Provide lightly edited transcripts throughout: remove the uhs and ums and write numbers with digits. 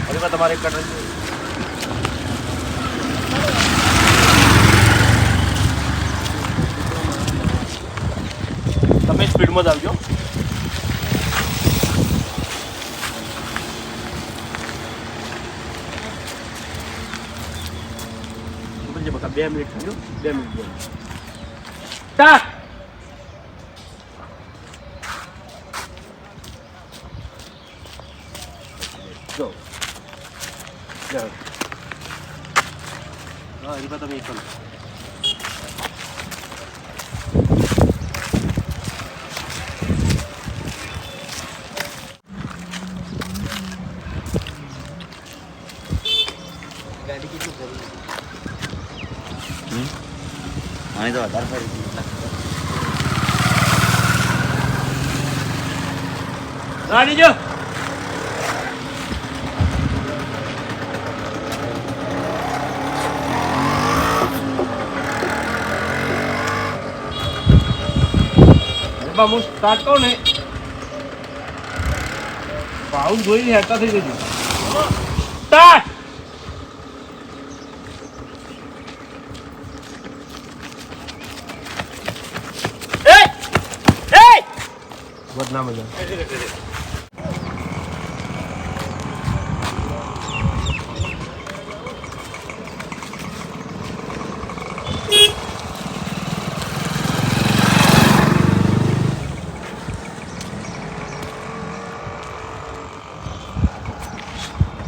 અરે તમારે કટર તમે સ્પીડમાં જ આવજો. બકા 2 મિનિટ થયો. 2 મિનિટ સ્ટાર્ટ. જો હા હજી તમે એક ગાડી કેટલું જરૂરી આને તો વધારે ફરી ગાડી જો હું સ્ટાર્ટ કહું ને ભાવ જોઈને હેરતા થઈ જજો. સ્ટાર્ટ. ના મજા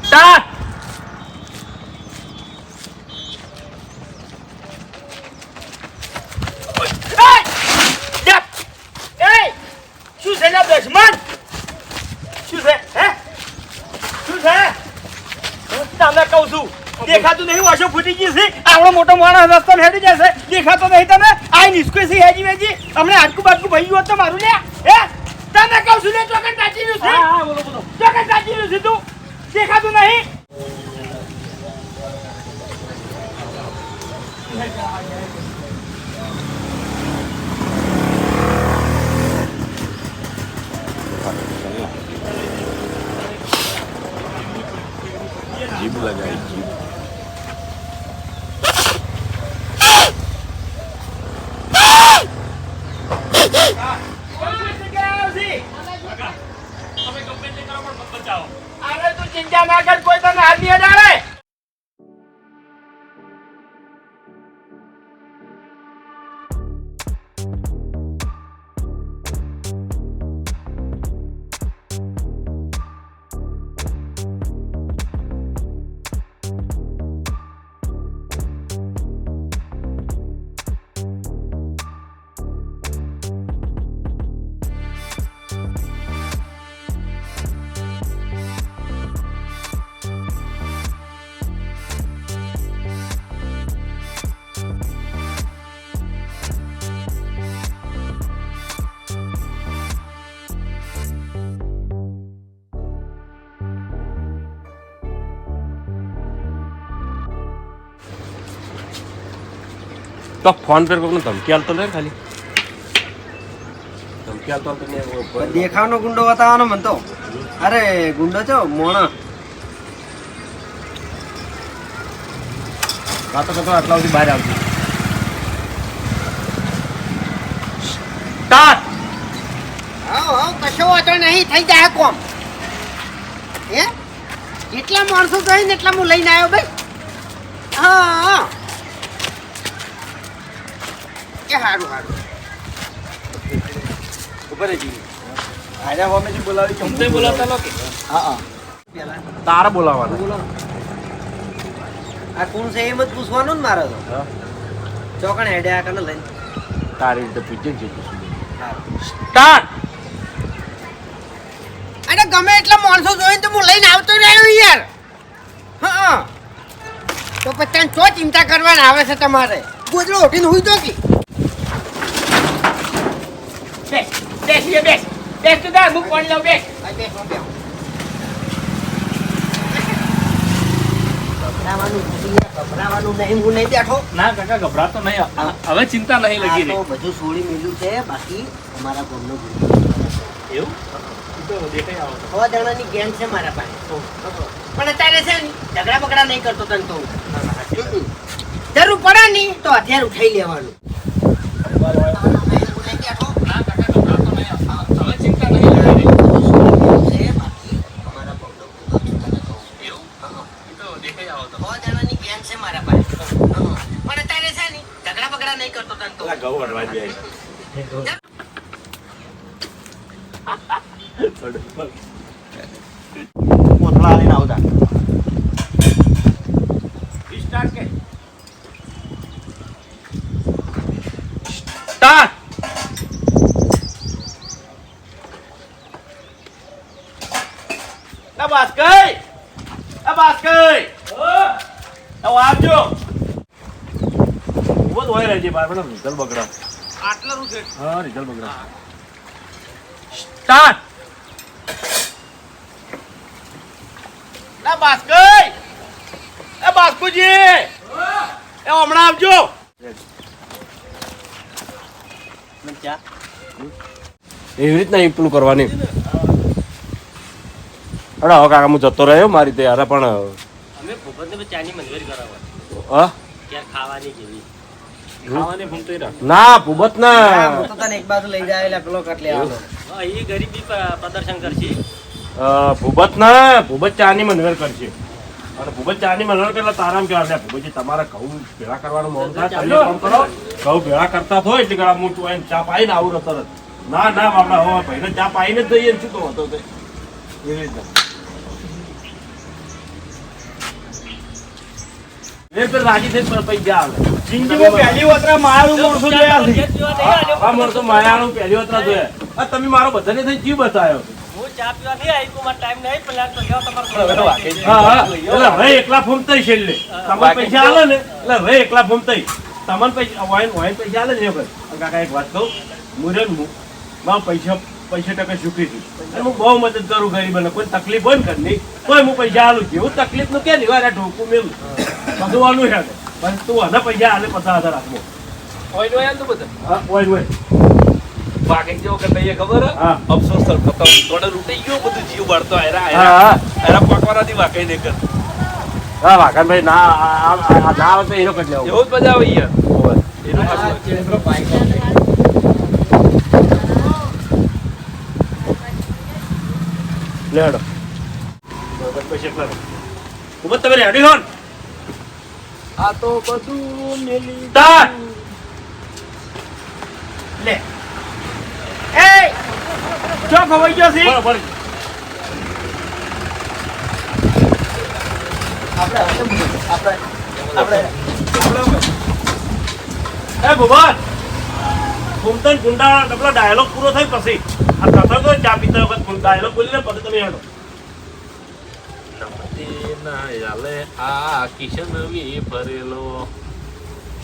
સ્ટાર્ટ. દુશ્મન શું છે હે શું છે તમને કહું છું દેખાતું નહીં વાશો ફૂટી ગઈ છે આવડો મોટો માણસ રસ્તો હેડી જશે દેખાતો નહીં તમે આ નિસ્કો છે હેજી વેજી અમને હાડકું બાટકું ભઈ ગયું તો મારું ને હે તમને કહું છું ને ચોકન તાચીનું છે હા બોલો બોલો ચોકન તાચીનું છે તું દેખાતું નહીં जीभ लगाई जीभ अरे तू चिंता ना कर कोई तो हाथ नहीं डाले तो फोन पे को धमकी आलतो रे खाली धमकी आलतो तो ने देखावनो गुंडो बतावनो म्हणतो अरे गुंडो छो मोणा વાતો કરતો આટલા સુધી બહાર આવજો. સ્ટાર્ટ. આવ આવ કશો વાતો નહીં થઈ જાય કોમ હે જેટલા માણસો જોઈ ને એટલા હું લઈને આવ્યો ભાઈ હા હા કે હારું હારું ઉપર જી આયા હોમે થી બોલાવી કે તમને બોલાવતા લો કે હા હા તારે બોલાવવાનો બોલો આ કોણ છે એમ જ પૂછવાનું ને મારે તો હા ચોકણ હેડ્યા કને લઈને તારી રીતે પૂછે છે હારું સ્ટાર્ટ. અરે ગમે એટલા માણસો જોઈને તો હું લઈને આવતો રહ્યો યાર હા તો પછી ચો ચિંતા કરવાના આવે છે તમારે ગોદડો ઉઠીને હુઈ દો કે બેસ તું દા મુક પાણી લાવ બેસ આ બેસ બેસ ગભરાવાનું નહીં, ગભરાવાનું નહીં, હું નહીં બેઠો. ના કાકા ગભરાતો નહીં, હવે ચિંતા નહીં આ લગી તો રહી. બધું છોડી મેલ્યું છે, બાકી અમારા ગામનો ગુનો. એવું ઈ તો દેખાઈ આવો તો. 100 જણાની ગેંગ છે મારા પાસે. પણ અત્યારે છે ને ઝઘડા બગડા નહીં કરતો તને તો. જરૂર પડે ને તો હથિયાર ઉઠાઈ લેવાનું. હું નહીં બેઠો. ના કાકા ગભરાતો નહીં, હવે ચિંતા નહીં લગી રહી. છે, બાકી અમારા ગામનો ગુનો છે, તને કહું. એવું ઈ તો દેખાઈ આવો તો. 100 જણાની ગેંગ છે મારા પાસે. પણ અત્યારે છે ને ઝઘડા બગડા નહીં કરતો તને તો. ઘઉં વળવા જ કોથળા લઈને આવતા. સ્ટાર્ટ કે સ્ટાર્ટ. આ બાસ્કઈ, આ બાસ્કઈ. આવો આવજો. ઉભો તો હોય રહેજે બાર મેડમ, રિઝલ્ટ બગડા. આટલા રૂ છે. હા, રિઝલ્ટ બગડા. સ્ટાર્ટ. આ બાસ્કઈ, એ બાસ્કુજી, એ હમણાં આવજો. એવી રીતના પેલું કરવાની. અરે હવે કાકા હું જતો રહ્યો મારી તે યાર પણ અમે ભૂપતને ચાની મંજૂરી કરાવવા હા ક્યાં ખાવાની જેવી. ખાવાની ભૂમતી રાખ. ના ભૂબત ના હું તો તને એક બાજુ લઈ જાય પેલો કટ લેવાનો. એ ગરીબી પ્રદર્શન કરશે. ભૂબત ના ભૂબત ચાની મનવેર કરશે અને ભૂબત ચાની મનવેર કરતા તારામ કહેવાય ભૂબતજી તમારા ઘઉં ભેળા કરવાનું મોડું થાય તમે કામ કરો ઘઉં ભેળા કરતા હોય એટલે કડા હું ચોઈને ચા પાઈને આવું ન તરત ના ના બાપડા હો ભાઈને ચા પાઈને જ જઈએ ને શું તો હતો તે એવી રીતના એ તો રાજી થઈ પૈસા આવે જિંદગીમાં પહેલી વતરા મારું મોણસો જોયા છે આ મોણસો માયાનું પહેલી વતરા જોયા તમે મારો બધાને થઈ જીવ બતાવ્યો હું ચા પીવા નહીં આવી કોઈ ટાઈમ નહીં પેલા તો લેવા તમારે હા હા એટલે હવે એકલા ફૂમતાઈ છેલ્લે તમને પૈસા આલે ને એટલે હવે એકલા ફૂમતાઈ તમને પૈસા વાઈન પૈસા આલે ને એ ભાઈ કાકા એક વાત કહું મુરન મારા પૈસા ટકા ચૂકી છું અને હું બહુ મદદ કરું ગરીબોને કોઈ તકલીફ હોય ને ઘરની કોઈ હું પૈસા આલું જેવું તકલીફ નું કે નહીં વાર ઢોકું મેલું બધું આલું છે પણ તું આને પૈસા આલે 50,000 હાથમાં ઓય નો યાર તો બધા. હા હોય વાગે જેવો કરતા એ ખબર હે? હા. અફસોસ સર કરતા થોડે લૂંટાઈ ગયો બધું જીવ બાળતો આયરા હા આયરા હા આયરા પાકવાનાથી વાકઈ નહીં કર. હા વાઘનભાઈ ના ના આવે તો હીરો કરી લેવો એવું જ મજા આવે યાર. એનું હાચું. લેડો પૈસા કરો ખૂબ તમે રેડી હો આ તો બધું મેલી સ્ટાર્ટ લે એ ચો ખવાઈ ગયો છે બરાબર એ ભુવન ફૂમતન ગુંડા ડબલો ડાયલોગ પૂરો થઈ પછી આ કથા તો ચા પીતા વખત ડાયલોગ બોલીને પછી તમે હેડો નમતે ના યાલે આ કિશન વી ભરેલો.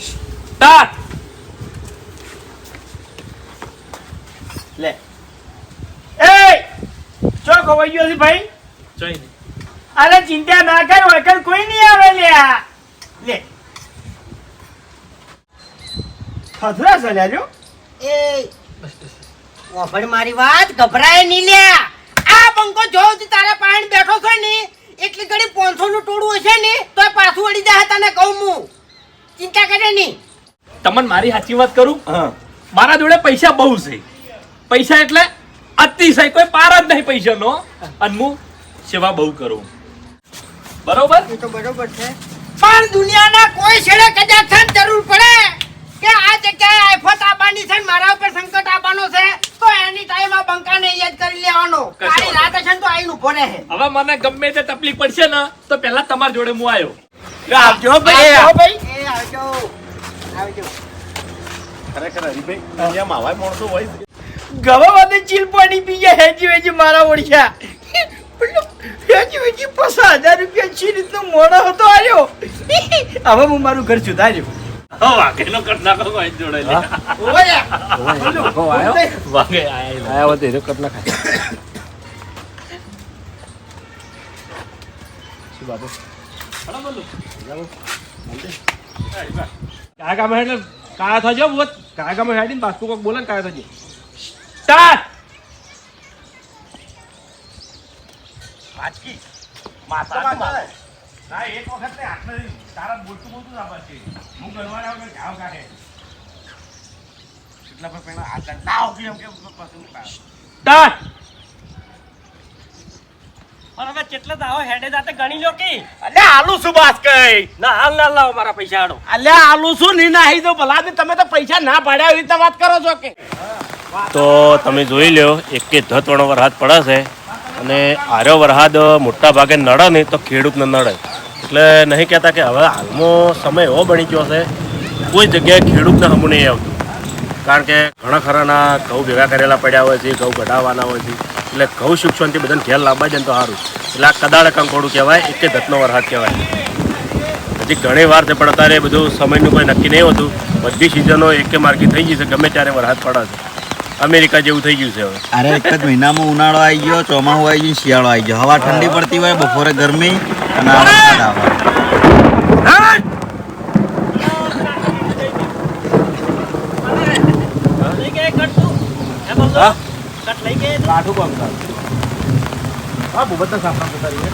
સ્ટાર્ટ લે એ ચો ખવાઈ ગયો છે ભાઈ જોઈ ને અરે ચિંતા ના કર વખત કોઈ નહીં આવે લ્યા લે થથરા સલ્યા એ ઓફર મારી વાત ગભરાય નહીં લ્યા. આ બંકો જોઉં છું તારા પાણી બેઠો છે ને એટલી ઘડી 500 નું ટોળું હશે ને તોય પાછું વળી જાય તને કહું હું. ચિંતા કરે નહીં. તમને મારી સાચી વાત કરું, હા મારા જોડે પૈસા બહુ છે. પૈસા એટલે અતિશય, કોઈ પાર જ નહીં પૈસાનો. અને હું સેવા બહુ કરું, બરોબર? એ તો બરોબર છે પણ દુનિયાના કોઈ છેડે કદાચ છે ને જરૂર પડે કે આ જગ્યાએ આફત આવવાની છે ને મારા ઉપર સંકટ આવવાનો છે તો એની ટાઈમ આ બંકાને યાદ કરી લેવાનો. કશો કાળી રાત હશે ને તો આઈને ઊભો રહે. હવે મને ગમે તે તકલીફ પડશે ને તો પહેલા તમારા જોડે હું આવ્યો. આવજો ભાઈ એ આવજો આવજો. ખરેખર હરીભાઈ દુનિયામાં આવા માણસો હોય છે ગવાવાદે ચીલ પાણી પીએ હેજી વેજી મારા ઓળખ્યા હેજી વેજી 50,000 રૂપિયા ચી રીતનો મોડો હતો આવ્યો હવે હું મારું ઘર સુધાર્યું વાઘેનો કટ નાખો ભાઈ જોડે લે. ઓય વાઘે આયા આયા હોત એનો કટ નાખાય શું બાબુ કાયા કામ એટલે કાયા થજો બોત કાયા કામ હેડીને પાછું કોક બોલે ને કાયા થજો સ્ટાર્ટ આજકી માતા ના એક વખત ને આટલે તારા બોલતું ના બચે હું ગણવાના વગર ઘાવ કાઢે એટલા પર પેલા હાથ ના ઓકી એમ કે પાછું સ્ટાર્ટ પણ હવે કેટલા દાવો હેડે જાતે ગણી લો કે અલ્યા આલુ શું બાસ કઈ ના હાલ ના લાવો મારા પૈસા આડો અલ્યા આલુ શું ની નાહી દો ભલા દે તમે તો પૈસા ના પાડ્યા એવી રીતે વાત કરો છો કે તો તમે જોઈ લ્યો એક કે ધતવણો વરસાદ પડે છે અને આર્યો વરસાદ મોટા ભાગે નડે નહીં તો ખેડૂતને નડે એટલે નહીં કહેતા કે હવે હાલમાં સમય એવો બની ગયો છે કોઈ જગ્યાએ ખેડૂતને હમું નહીં આવતું કારણ કે ઘણા ખરાના ઘઉં ભેગા કરેલા પડ્યા હોય છે ઘઉં કઢાવવાના હોય છે એટલે ઘઉં સુખ શાંતિ બધાને ઘેર લાવવા જાય ને તો સારું એટલે આ કદાળે કંકોડું કહેવાય એક કે ધતનો વરસાદ કહેવાય હજી ઘણી વાર છે પણ અત્યારે બધું સમયનું કોઈ નક્કી નહીં હોતું બધી સિઝનો એકે માર્કી થઈ ગઈ છે ગમે ત્યારે વરસાદ પડે છે અમેરિકા જેવું થઈ ગયું છે હવે અરે એક જ મહિનામાં ઉનાળો આવી ગયો ચોમાસું આવી ગયું શિયાળો આવી ગયો હવા ઠંડી પડતી હોય બપોરે ગરમી અને આ વરસાદ આવે લઈ ગયે કટ તું એમ બોલ હા? કટ લઈ ગયે કાઠું કામ કર હા બુબતને સાફા કરતા રહીએ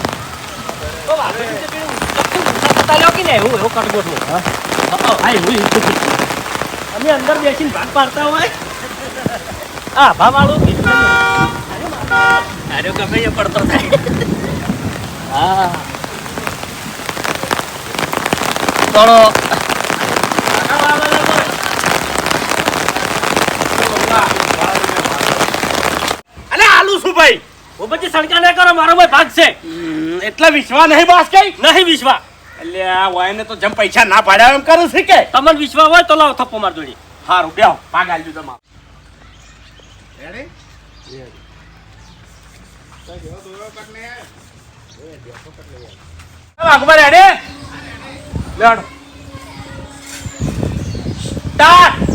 તો વાપરે છે પેલું પતા લ્યો કે ને એવું એવું કટ ગોઠવો હા એવું અમે અંદર બેસીને ભાગ પાડતા હોય આ ભાવાળું કીધું અરે ગમે એ પડતો થાય હા થોડો અલે આલુ શું ભાઈ ઓ પછી સણકા ના કરો મારો ભાઈ ભાગ છે એટલા વિશ્વાસ નહીં બાસ કઈ નહીં વિશ્વા અલ્યા વાયને તો જેમ પૈસા ના પાડ્યા એમ કરે છે કે તમને વિશ્વા હોય તો લાવો થપ્પો માર જોડી હારું બેહો પાગ આલજો તમારો અકબર હેડે લેડ સ્ટાર્ટ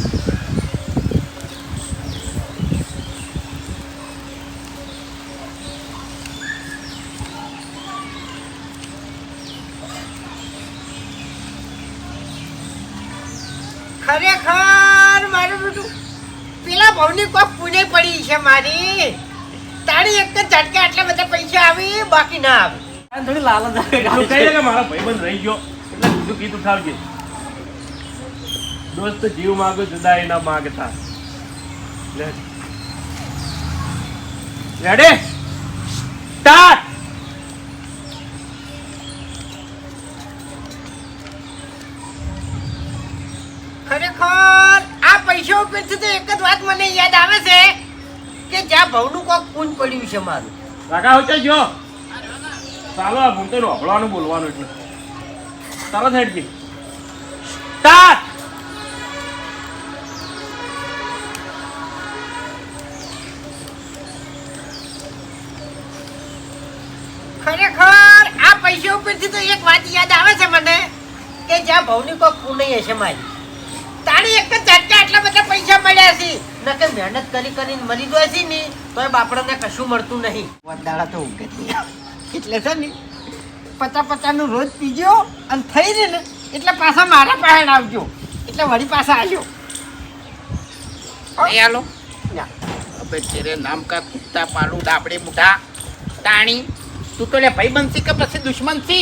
ખરેખર મારું બેટું પેલા ભાવની કોક પુણે પડી છે મારી તારી એક જ ઝટકે આટલા બધા પૈસા આવી બાકી ના આવે થોડી લાલચ આવે તું કહી દે કે મારો ભાઈબંધ રહી ગયો એટલે કીધું કીધું ખાવજે દોસ્ત જીવ માગો જુદાઈ ના માગતા લે રેડી સ્ટાર્ટ ખરેખર આ પૈસા ઉપરથી તો એક જ વાત મને યાદ આવે છે કે જ્યાં ભાવનું કોક પૂન પડ્યું છે મારું કાકા હોતે જો ચાલો આ ભૂમતે નો હળવાનું બોલવાનું એટલે તરત હેડજી સ્ટાર્ટ ખરેખર આ પૈસા ઉપરથી તો એક વાત યાદ આવે છે મને કે જ્યાં ભાવની કોક પૂન હશે મારી તારી એક જ ઝટકે આટલા બધા પૈસા મળ્યા છે નકે મહેનત કરી કરીને મરી જાય છે ને તોય બાપડાને કશું મળતું નહીં વધારા તો ઉગે એટલે છે ને 50 નું રોજ પીજો અને થઈ રહે ને એટલે પાછા મારા પાસે આવજો એટલે વળી પાછા આવજો हेलो अबे तेरे नाम का कुत्ता पालू डाबड़े बुढ़ा ताणी तू तो ले भाई बंसी का पसे दुश्मन सी